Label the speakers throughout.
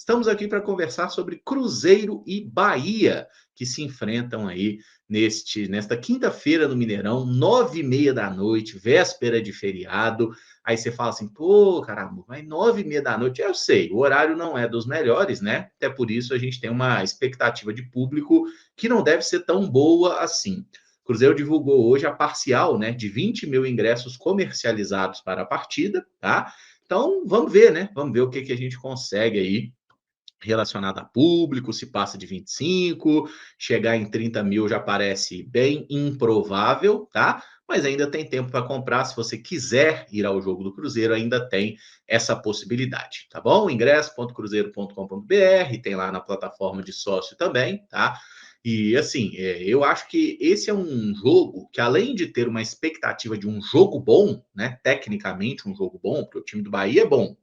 Speaker 1: Estamos aqui para conversar sobre Cruzeiro e Bahia, que se enfrentam aí nesta quinta-feira no Mineirão, 9h30 da noite, véspera de feriado. Aí você fala assim, pô, caramba, mas 9h30 da noite, eu sei, o horário não é dos melhores, né? Até por isso a gente tem uma expectativa de público que não deve ser tão boa assim. O Cruzeiro divulgou hoje a parcial, né, de 20 mil ingressos comercializados para a partida, tá? Então, vamos ver, né? Vamos ver o que a gente consegue aí relacionado a público, se passa de 25, chegar em 30 mil já parece bem improvável, tá? Mas ainda tem tempo para comprar. Se você quiser ir ao jogo do Cruzeiro, ainda tem essa possibilidade, tá bom? ingresso.cruzeiro.com.br, tem lá na plataforma de sócio também, tá? E assim, eu acho que esse é um jogo que, além de ter uma expectativa de um jogo bom, né? Tecnicamente, um jogo bom, porque o time do Bahia é bom.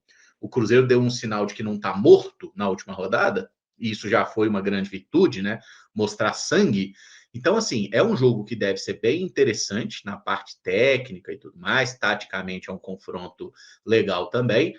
Speaker 1: O Cruzeiro deu um sinal de que não está morto na última rodada, e isso já foi uma grande virtude, né? Mostrar sangue. Então, assim, é um jogo que deve ser bem interessante na parte técnica e tudo mais. Taticamente é um confronto legal também.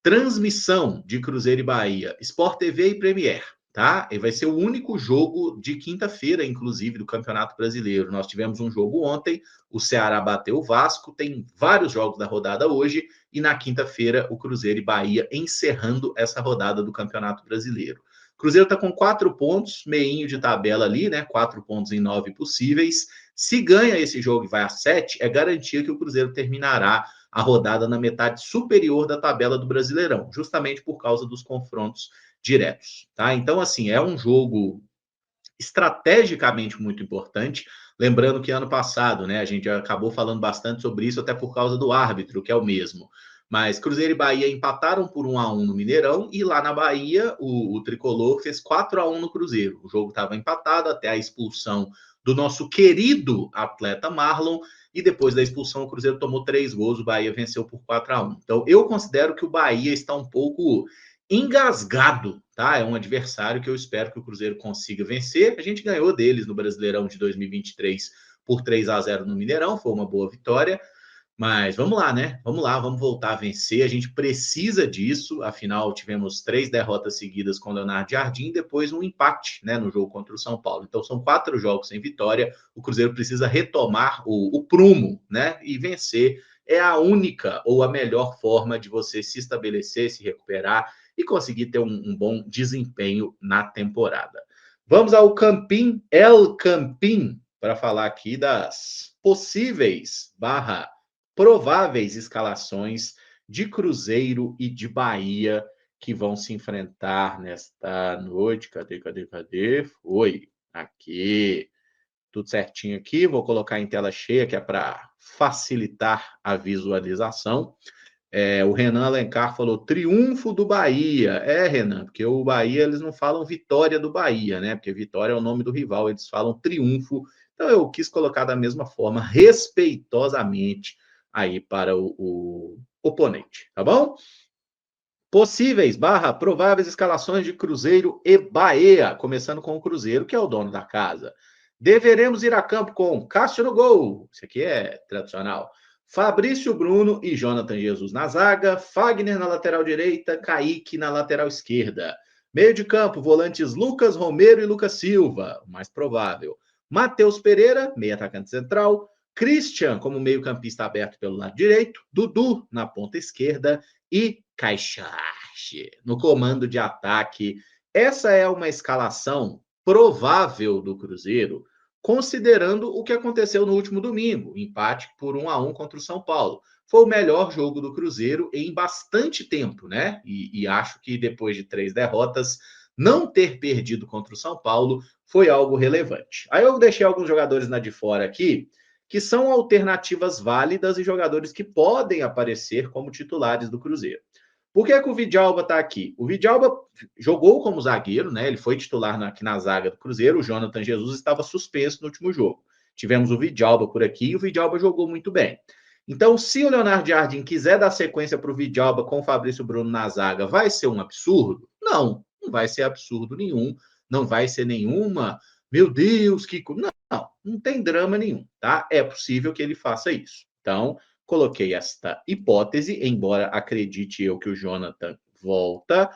Speaker 1: Transmissão de Cruzeiro e Bahia, Sport TV e Premier, tá? E vai ser o único jogo de quinta-feira, inclusive, do Campeonato Brasileiro. Nós tivemos um jogo ontem, o Ceará bateu o Vasco, tem vários jogos da rodada hoje, e na quinta-feira o Cruzeiro e Bahia encerrando essa rodada do Campeonato Brasileiro. O Cruzeiro está com 4 pontos, meinho de tabela ali, né? 4 pontos em 9 possíveis. Se ganha esse jogo e vai a 7, é garantia que o Cruzeiro terminará a rodada na metade superior da tabela do Brasileirão, justamente por causa dos confrontos diretos, tá? Então, assim, é um jogo estrategicamente muito importante. Lembrando que ano passado, né, a gente já acabou falando bastante sobre isso, até por causa do árbitro, que é o mesmo. Mas Cruzeiro e Bahia empataram por 1-1 no Mineirão, e lá na Bahia o Tricolor fez 4-1 no Cruzeiro. O jogo estava empatado até a expulsão do nosso querido atleta Marlon, e depois da expulsão o Cruzeiro tomou 3 gols, o Bahia venceu por 4-1. Então eu considero que o Bahia está um pouco engasgado, tá? É um adversário que eu espero que o Cruzeiro consiga vencer. A gente ganhou deles no Brasileirão de 2023 por 3-0 no Mineirão, foi uma boa vitória. Mas vamos lá, né? Vamos lá, vamos voltar a vencer. A gente precisa disso. Afinal, tivemos 3 derrotas seguidas com o Leonardo Jardim, depois um empate, né, no jogo contra o São Paulo. Então, são 4 jogos sem vitória. O Cruzeiro precisa retomar o prumo, né? E vencer é a única ou a melhor forma de você se estabelecer, se recuperar e conseguir ter um bom desempenho na temporada. Vamos ao Campim, El Campim, para falar aqui das possíveis barra prováveis escalações de Cruzeiro e de Bahia que vão se enfrentar nesta noite. Cadê? Foi aqui. Tudo certinho aqui. Vou colocar em tela cheia, que é para facilitar a visualização. O Renan Alencar falou triunfo do Bahia. Renan, porque o Bahia eles não falam vitória do Bahia, né? Porque vitória é o nome do rival, eles falam triunfo. Então eu quis colocar da mesma forma, respeitosamente, aí para o oponente, tá bom? Possíveis barra prováveis escalações de Cruzeiro e Bahia, começando com o Cruzeiro, que é o dono da casa. Deveremos ir a campo com Cássio no gol, isso aqui é tradicional. Fabrício Bruno e Jonathan Jesus na zaga, Fagner na lateral direita, Kaique na lateral esquerda. Meio de campo, volantes Lucas Romero e Lucas Silva, o mais provável. Matheus Pereira, meio atacante central. Christian como meio campista aberto pelo lado direito. Dudu na ponta esquerda e Caixache no comando de ataque. Essa é uma escalação provável do Cruzeiro, considerando o que aconteceu no último domingo, empate por 1-1 contra o São Paulo. Foi o melhor jogo do Cruzeiro em bastante tempo, né? E acho que depois de 3 derrotas, não ter perdido contra o São Paulo foi algo relevante. Aí eu deixei alguns jogadores na de fora aqui, que são alternativas válidas e jogadores que podem aparecer como titulares do Cruzeiro. Por que o Vidalba está aqui? O Vidalba jogou como zagueiro, né? Ele foi titular aqui na zaga do Cruzeiro. O Jonathan Jesus estava suspenso no último jogo. Tivemos o Vidalba por aqui e o Vidalba jogou muito bem. Então, se o Leonardo Jardim quiser dar sequência para o Vidalba com o Fabrício Bruno na zaga, vai ser um absurdo? Não, não vai ser absurdo nenhum. Não vai ser nenhuma. Meu Deus, que. Não tem drama nenhum, tá? É possível que ele faça isso. Então, coloquei esta hipótese, embora acredite eu que o Jonathan volta.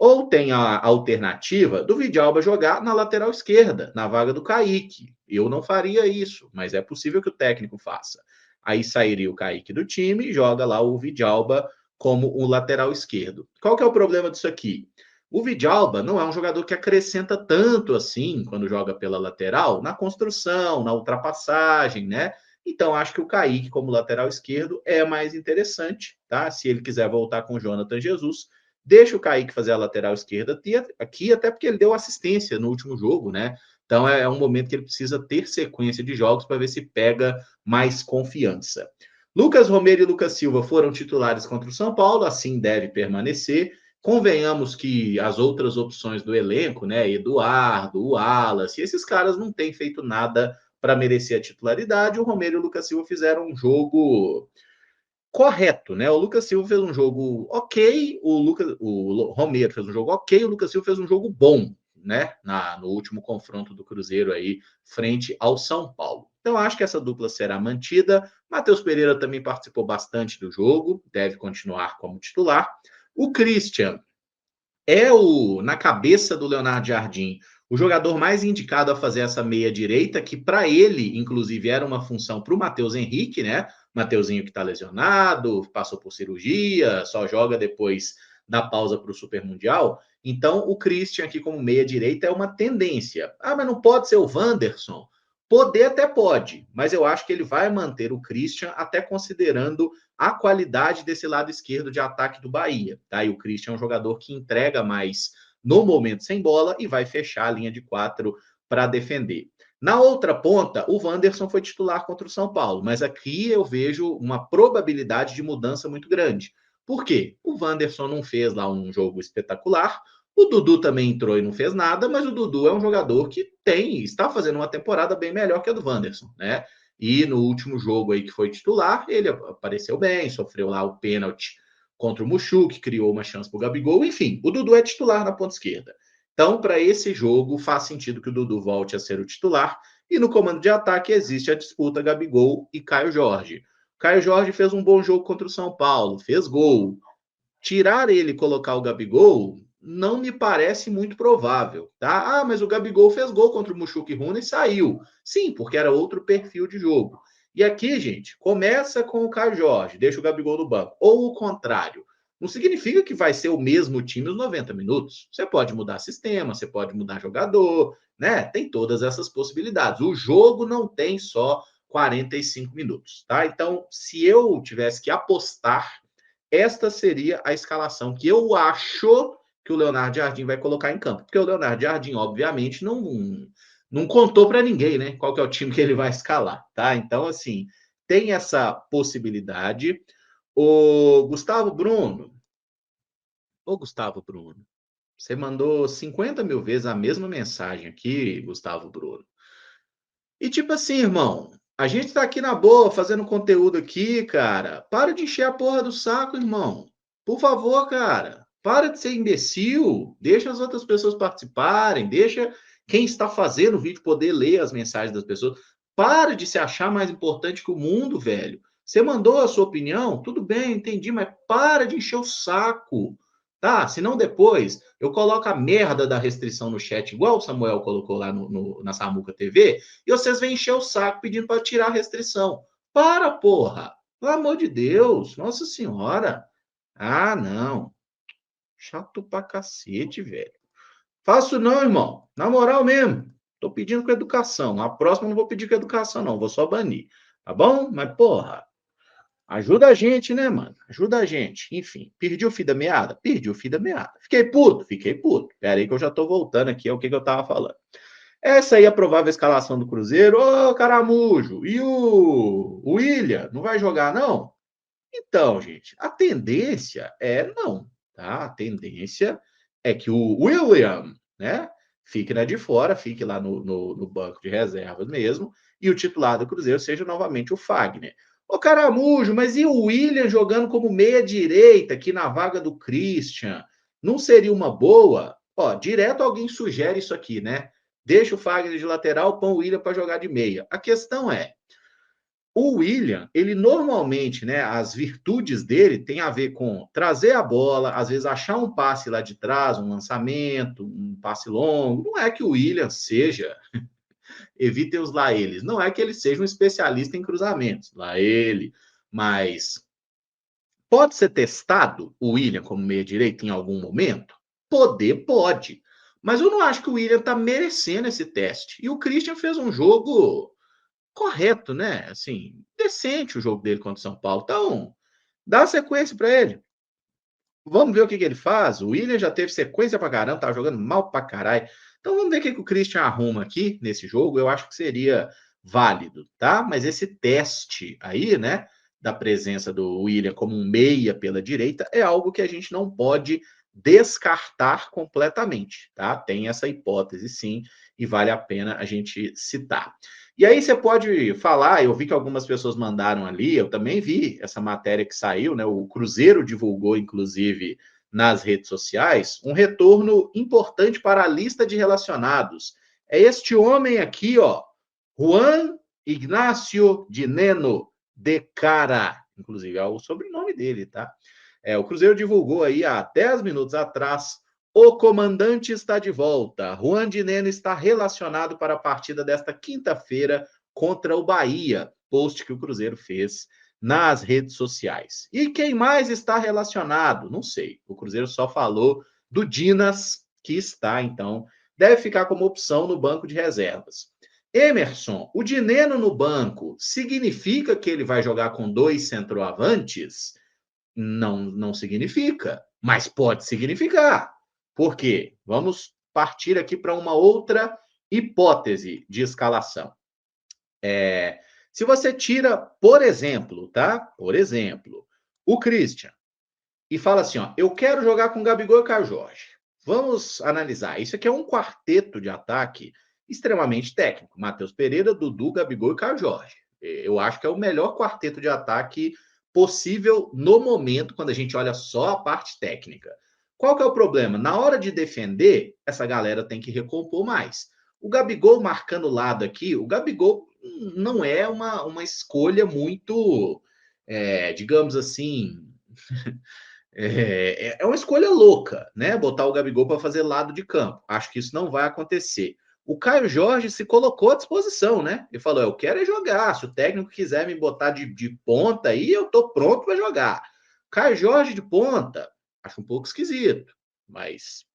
Speaker 1: Ou tem a alternativa do Vidalba jogar na lateral esquerda, na vaga do Kaique. Eu não faria isso, mas é possível que o técnico faça. Aí sairia o Kaique do time e joga lá o Vidalba como um lateral esquerdo. Qual que é o problema disso aqui? O Vidalba não é um jogador que acrescenta tanto assim quando joga pela lateral, na construção, na ultrapassagem, né? Então acho que o Kaique como lateral esquerdo é mais interessante, tá? Se ele quiser voltar com o Jonathan Jesus, deixa o Kaique fazer a lateral esquerda aqui, até porque ele deu assistência no último jogo, né? Então é um momento que ele precisa ter sequência de jogos para ver se pega mais confiança. Lucas Romero e Lucas Silva foram titulares contra o São Paulo, assim deve permanecer. Convenhamos que as outras opções do elenco, né? Eduardo, o Wallace, esses caras não têm feito nada para merecer a titularidade. O Romero e o Lucas Silva fizeram um jogo correto, né? O Lucas Silva fez um jogo ok, o Romero fez um jogo ok, o Lucas Silva fez um jogo bom, né? No último confronto do Cruzeiro aí, frente ao São Paulo. Então, acho que essa dupla será mantida. Matheus Pereira também participou bastante do jogo, deve continuar como titular. O Christian é na cabeça do Leonardo Jardim, o jogador mais indicado a fazer essa meia direita, que para ele, inclusive, era uma função para o Matheus Henrique, né? Mateuzinho que está lesionado, passou por cirurgia, só joga depois da pausa para o Super Mundial. Então, o Christian aqui como meia direita é uma tendência. Ah, mas não pode ser o Wanderson? Poder até pode, mas eu acho que ele vai manter o Christian, até considerando a qualidade desse lado esquerdo de ataque do Bahia. Tá? E o Christian é um jogador que entrega mais no momento sem bola e vai fechar a linha de 4 para defender. Na outra ponta, o Wanderson foi titular contra o São Paulo, mas aqui eu vejo uma probabilidade de mudança muito grande. Por quê? O Wanderson não fez lá um jogo espetacular, o Dudu também entrou e não fez nada, mas o Dudu é um jogador que está fazendo uma temporada bem melhor que a do Wanderson, né? E no último jogo aí que foi titular, ele apareceu bem, sofreu lá o pênalti contra o Muxu, que criou uma chance para o Gabigol. Enfim, o Dudu é titular na ponta esquerda. Então, para esse jogo, faz sentido que o Dudu volte a ser o titular. E no comando de ataque existe a disputa Gabigol e Caio Jorge. Caio Jorge fez um bom jogo contra o São Paulo, fez gol. Tirar ele e colocar o Gabigol não me parece muito provável, tá? Ah, mas o Gabigol fez gol contra o Muxuca e Runa e saiu. Sim, porque era outro perfil de jogo. E aqui, gente, começa com o Caio Jorge, deixa o Gabigol no banco. Ou o contrário. Não significa que vai ser o mesmo time os 90 minutos. Você pode mudar sistema, você pode mudar jogador, né? Tem todas essas possibilidades. O jogo não tem só 45 minutos, tá? Então, se eu tivesse que apostar, esta seria a escalação que eu acho que o Leonardo Jardim vai colocar em campo. Porque o Leonardo Jardim, obviamente, não contou para ninguém, né? Qual que é o time que ele vai escalar, tá? Então, assim, tem essa possibilidade. O Gustavo Bruno, ô Gustavo Bruno, você mandou 50 mil vezes a mesma mensagem aqui, Gustavo Bruno. E tipo assim, irmão, a gente tá aqui na boa, fazendo conteúdo aqui, cara. Para de encher a porra do saco, irmão. Por favor, cara. Para de ser imbecil. Deixa as outras pessoas participarem. Deixa quem está fazendo o vídeo poder ler as mensagens das pessoas. Para de se achar mais importante que o mundo, velho. Você mandou a sua opinião? Tudo bem, entendi, mas para de encher o saco. Tá? Senão depois eu coloco a merda da restrição no chat, igual o Samuel colocou lá na Samuca TV, e vocês vêm encher o saco pedindo para tirar a restrição. Para, porra! Pelo amor de Deus! Nossa Senhora! Ah, não. Chato pra cacete, velho. Faço não, irmão. Na moral mesmo. Tô pedindo com educação. A próxima eu não vou pedir com educação, não. Vou só banir. Tá bom? Mas, porra, ajuda a gente, né, mano? Ajuda a gente. Enfim, perdi o fio da meada? Perdi o fio da meada. Fiquei puto? Fiquei puto. Pera aí que eu já tô voltando aqui ao que eu tava falando. Essa aí é a provável escalação do Cruzeiro. Ô, Caramujo, e o William, não vai jogar, não? Então, gente, a tendência é não, tá? A tendência é que o William, né, fique na de fora, fique lá no banco de reservas mesmo, e o titular do Cruzeiro seja novamente o Fagner. Ô, Caramujo, mas e o William jogando como meia-direita aqui na vaga do Christian? Não seria uma boa? Ó, direto alguém sugere isso aqui, né? Deixa o Fagner de lateral, põe o William para jogar de meia. A questão é, O William, ele normalmente, né, as virtudes dele tem a ver com trazer a bola, às vezes achar um passe lá de trás, um lançamento, um passe longo. Não é que o William seja, evitem os lá eles, não é que ele seja um especialista em cruzamentos, lá ele, mas pode ser testado o William como meia-direita em algum momento? Poder, pode. Mas eu não acho que o William está merecendo esse teste. E o Christian fez um jogo correto, né? Assim, decente o jogo dele contra o São Paulo. Então, dá sequência para ele. Vamos ver o que ele faz. O William já teve sequência para caramba, tava jogando mal para caralho. Então vamos ver o que o Christian arruma aqui nesse jogo. Eu acho que seria válido, tá? Mas esse teste aí, né, da presença do William como um meia pela direita é algo que a gente não pode descartar completamente, tá? Tem essa hipótese sim e vale a pena a gente citar. E aí você pode falar, eu vi que algumas pessoas mandaram ali, eu também vi essa matéria que saiu, né? O Cruzeiro divulgou, inclusive, nas redes sociais, um retorno importante para a lista de relacionados. É este homem aqui, ó, Juan Ignacio Dineno de Cara, inclusive é o sobrenome dele, tá? O Cruzeiro divulgou aí há 10 minutos atrás. O comandante está de volta. Juan Dineno está relacionado para a partida desta quinta-feira contra o Bahia. Post que o Cruzeiro fez nas redes sociais. E quem mais está relacionado? Não sei. O Cruzeiro só falou do Dinas, que está, então, deve ficar como opção no banco de reservas. Emerson, o Dineno no banco significa que ele vai jogar com 2 centroavantes? Não, não significa, mas pode significar. Por quê? Vamos partir aqui para uma outra hipótese de escalação. Se você tira, por exemplo, tá? Por exemplo, o Christian e fala assim, ó, eu quero jogar com Gabigol e Caio Jorge. Vamos analisar. Isso aqui é um quarteto de ataque extremamente técnico. Matheus Pereira, Dudu, Gabigol e Caio Jorge. Eu acho que é o melhor quarteto de ataque possível no momento, quando a gente olha só a parte técnica. Qual que é o problema? Na hora de defender, essa galera tem que recompor mais. O Gabigol marcando o lado aqui, o Gabigol não é uma escolha muito, digamos assim, é uma escolha louca, né? Botar o Gabigol para fazer lado de campo. Acho que isso não vai acontecer. O Caio Jorge se colocou à disposição, né? Ele falou: eu quero é jogar. Se o técnico quiser me botar de ponta aí, eu tô pronto para jogar. Caio Jorge de ponta, acho um pouco esquisito, mas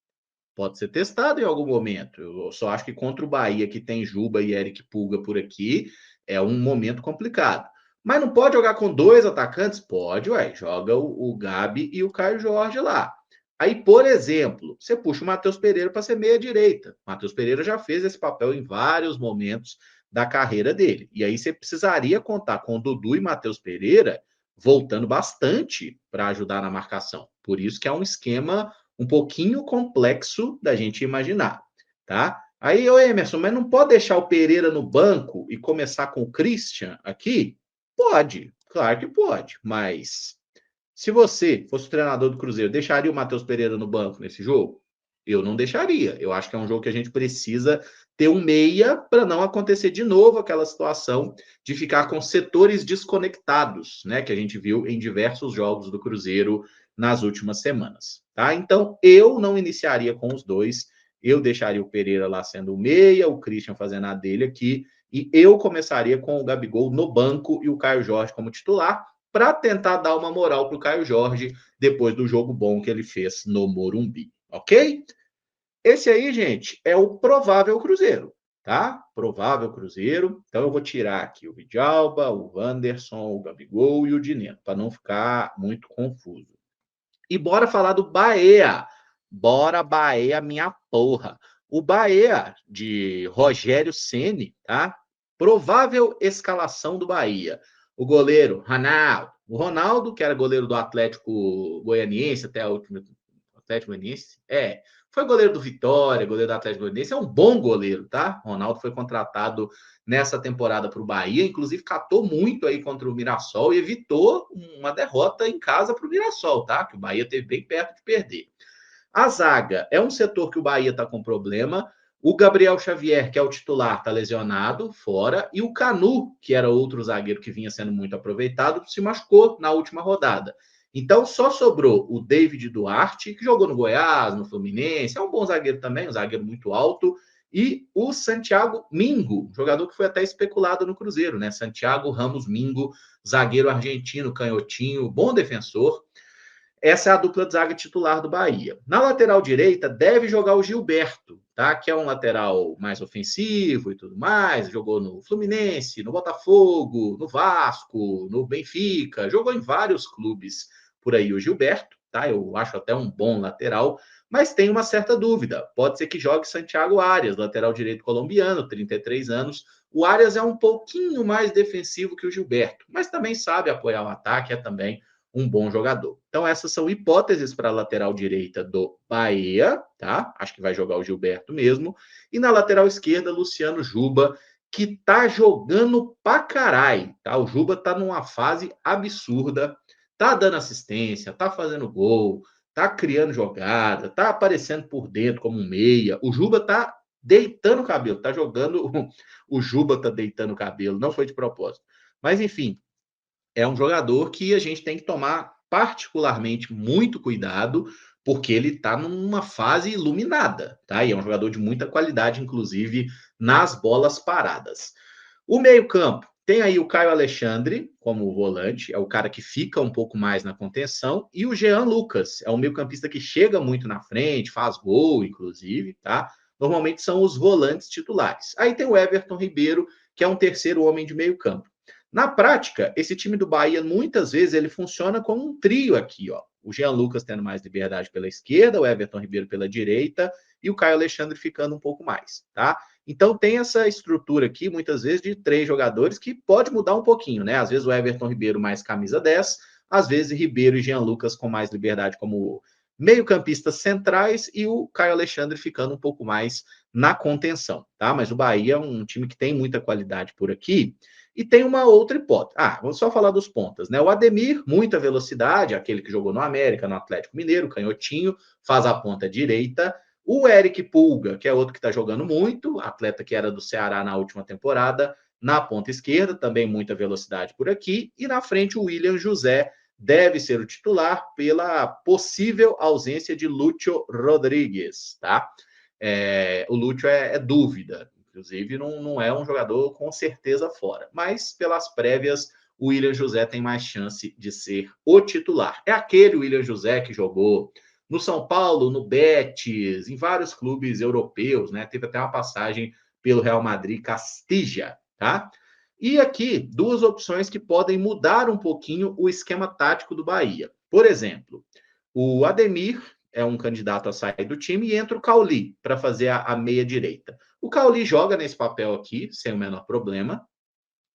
Speaker 1: pode ser testado em algum momento. Eu só acho que contra o Bahia, que tem Juba e Eric Pulga por aqui, é um momento complicado. Mas não pode jogar com 2 atacantes? Pode, ué. Joga o Gabi e o Caio Jorge lá. Aí, por exemplo, você puxa o Matheus Pereira para ser meia-direita. Matheus Pereira já fez esse papel em vários momentos da carreira dele. E aí você precisaria contar com o Dudu e Matheus Pereira voltando bastante para ajudar na marcação. Por isso que é um esquema um pouquinho complexo da gente imaginar, tá? Aí, ô Emerson, mas não pode deixar o Pereira no banco e começar com o Christian aqui? Pode, claro que pode, mas se você fosse o treinador do Cruzeiro, deixaria o Matheus Pereira no banco nesse jogo? Eu não deixaria. Eu acho que é um jogo que a gente precisa ter um meia para não acontecer de novo aquela situação de ficar com setores desconectados, né? Que a gente viu em diversos jogos do Cruzeiro nas últimas semanas, tá? Então eu não iniciaria com os dois. Eu deixaria o Pereira lá sendo o meia, o Christian fazendo a dele aqui, e eu começaria com o Gabigol no banco e o Caio Jorge como titular, para tentar dar uma moral para o Caio Jorge depois do jogo bom que ele fez no Morumbi, ok? Esse aí, gente, é o provável Cruzeiro, tá? Provável Cruzeiro. Então eu vou tirar aqui o Vidalba, o Wanderson, o Gabigol e o Dineno, para não ficar muito confuso. E bora falar do Bahia. Bora, Bahia, minha porra. O Bahia de Rogério Ceni, tá? Provável escalação do Bahia. O goleiro, Ronaldo. O Ronaldo, que era goleiro do Atlético Goianiense até a última. Atlético Goianiense? Foi goleiro do Vitória, goleiro do Atlético Goianiense. É um bom goleiro, tá? Ronaldo foi contratado nessa temporada para o Bahia, inclusive catou muito aí contra o Mirassol e evitou uma derrota em casa para o Mirassol, tá? Que o Bahia teve bem perto de perder. A zaga é um setor que o Bahia está com problema. O Gabriel Xavier, que é o titular, está lesionado, fora. E o Canu, que era outro zagueiro que vinha sendo muito aproveitado, se machucou na última rodada. Então só sobrou o David Duarte, que jogou no Goiás, no Fluminense, é um bom zagueiro também, um zagueiro muito alto, e o Santiago Mingo, jogador que foi até especulado no Cruzeiro, né? Santiago Ramos Mingo, zagueiro argentino, canhotinho, bom defensor. Essa é a dupla de zaga titular do Bahia. Na lateral direita, deve jogar o Gilberto, tá? Que é um lateral mais ofensivo e tudo mais. Jogou no Fluminense, no Botafogo, no Vasco, no Benfica. Jogou em vários clubes por aí o Gilberto, tá? Eu acho até um bom lateral, mas tem uma certa dúvida. Pode ser que jogue Santiago Arias, lateral direito colombiano, 33 anos. O Arias é um pouquinho mais defensivo que o Gilberto, mas também sabe apoiar o ataque, é também um bom jogador. Então, essas são hipóteses para a lateral direita do Bahia, tá? Acho que vai jogar o Gilberto mesmo. E na lateral esquerda, Luciano Juba, que tá jogando pra caralho, tá? O Juba tá numa fase absurda, tá dando assistência, tá fazendo gol, tá criando jogada, tá aparecendo por dentro como um meia. O Juba tá deitando o cabelo, tá jogando. O Juba tá deitando o cabelo, não foi de propósito. Mas enfim, é um jogador que a gente tem que tomar particularmente muito cuidado, porque ele está numa fase iluminada, tá? E é um jogador de muita qualidade, inclusive nas bolas paradas. O meio-campo tem aí o Caio Alexandre como volante, é o cara que fica um pouco mais na contenção, e o Jean Lucas, é um meio-campista que chega muito na frente, faz gol, inclusive, tá? Normalmente são os volantes titulares. Aí tem o Everton Ribeiro, que é um terceiro homem de meio-campo. Na prática, esse time do Bahia, muitas vezes, ele funciona como um trio aqui, ó. O Jean Lucas tendo mais liberdade pela esquerda, o Everton Ribeiro pela direita e o Caio Alexandre ficando um pouco mais, tá? Então tem essa estrutura aqui, muitas vezes, de 3 jogadores que pode mudar um pouquinho, né? Às vezes o Everton Ribeiro mais camisa 10, às vezes Ribeiro e Jean Lucas com mais liberdade como meio-campistas centrais e o Caio Alexandre ficando um pouco mais na contenção, tá? Mas o Bahia é um time que tem muita qualidade por aqui. E tem uma outra hipótese. Vamos só falar dos pontas, né? O Ademir, muita velocidade, aquele que jogou no América, no Atlético Mineiro, canhotinho, faz a ponta direita. O Eric Pulga, que é outro que está jogando muito, atleta que era do Ceará na última temporada, na ponta esquerda, também muita velocidade por aqui. E na frente, o William José deve ser o titular pela possível ausência de Lúcio Rodrigues, tá? O Lúcio é dúvida. Inclusive, não é um jogador com certeza fora. Mas, pelas prévias, o William José tem mais chance de ser o titular. É aquele William José que jogou no São Paulo, no Betis, em vários clubes europeus, né? Teve até uma passagem pelo Real Madrid Castilla, tá? E aqui, duas opções que podem mudar um pouquinho o esquema tático do Bahia. Por exemplo, o Ademir é um candidato a sair do time e entra o Cauli para fazer a meia direita. O Cauli joga nesse papel aqui, sem o menor problema.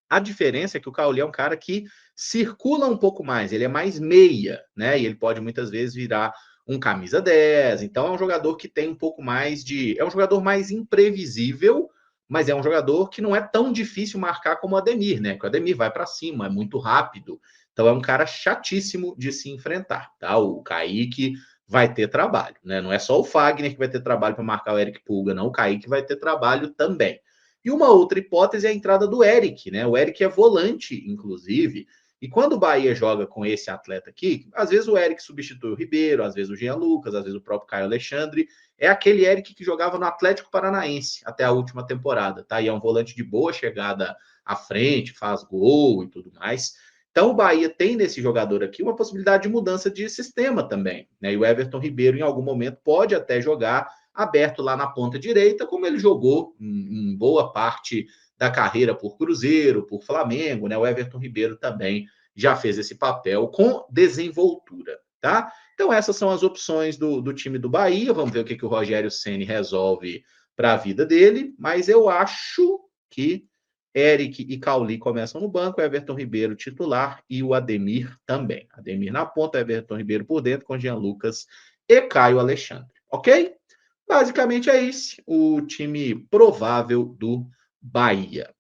Speaker 1: A diferença é que o Cauli é um cara que circula um pouco mais, ele é mais meia, né? E ele pode muitas vezes virar um camisa 10. Então é um jogador que tem um pouco mais de. É um jogador mais imprevisível, mas é um jogador que não é tão difícil marcar como o Ademir, né? Que o Ademir vai para cima, é muito rápido. Então é um cara chatíssimo de se enfrentar, tá? O Kaique vai ter trabalho, né? Não é só o Fagner que vai ter trabalho para marcar o Eric Pulga, não. O Kaique vai ter trabalho também. E uma outra hipótese é a entrada do Eric, né? O Eric é volante, inclusive. E quando o Bahia joga com esse atleta aqui, às vezes o Eric substitui o Ribeiro, às vezes o Jean Lucas, às vezes o próprio Caio Alexandre. É aquele Eric que jogava no Atlético Paranaense até a última temporada, tá? E é um volante de boa chegada à frente, faz gol e tudo mais. Então o Bahia tem nesse jogador aqui uma possibilidade de mudança de sistema também, né? E o Everton Ribeiro, em algum momento, pode até jogar aberto lá na ponta direita, como ele jogou em boa parte da carreira por Cruzeiro, por Flamengo, né? O Everton Ribeiro também já fez esse papel com desenvoltura, tá? Então essas são as opções do time do Bahia. Vamos ver o que o Rogério Ceni resolve para a vida dele, mas eu acho que Eric e Cauli começam no banco, Everton Ribeiro titular e o Ademir também. Ademir na ponta, Everton Ribeiro por dentro com Jean Lucas e Caio Alexandre, ok? Basicamente é esse o time provável do Bahia.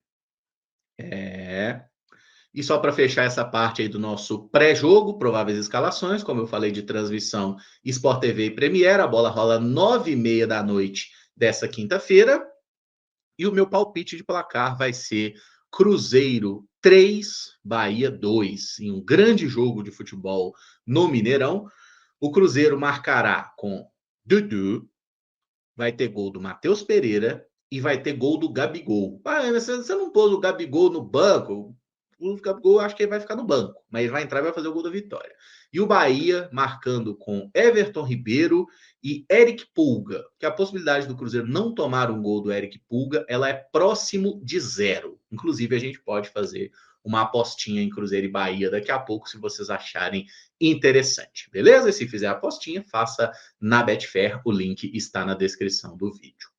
Speaker 1: E só para fechar essa parte aí do nosso pré-jogo, prováveis escalações, como eu falei de transmissão Sport TV e Premiere, a bola rola 9h30 da noite dessa quinta-feira. E o meu palpite de placar vai ser Cruzeiro 3, Bahia 2, em um grande jogo de futebol no Mineirão. O Cruzeiro marcará com Dudu, vai ter gol do Matheus Pereira e vai ter gol do Gabigol. Ah, você não pôs o Gabigol no banco? O Gabigol acho que ele vai ficar no banco, mas ele vai entrar e vai fazer o gol da vitória. E o Bahia marcando com Everton Ribeiro e Eric Pulga, que a possibilidade do Cruzeiro não tomar um gol do Eric Pulga, ela é próximo de zero. Inclusive, a gente pode fazer uma apostinha em Cruzeiro e Bahia daqui a pouco, se vocês acharem interessante, beleza? E se fizer a apostinha, faça na Betfair, o link está na descrição do vídeo.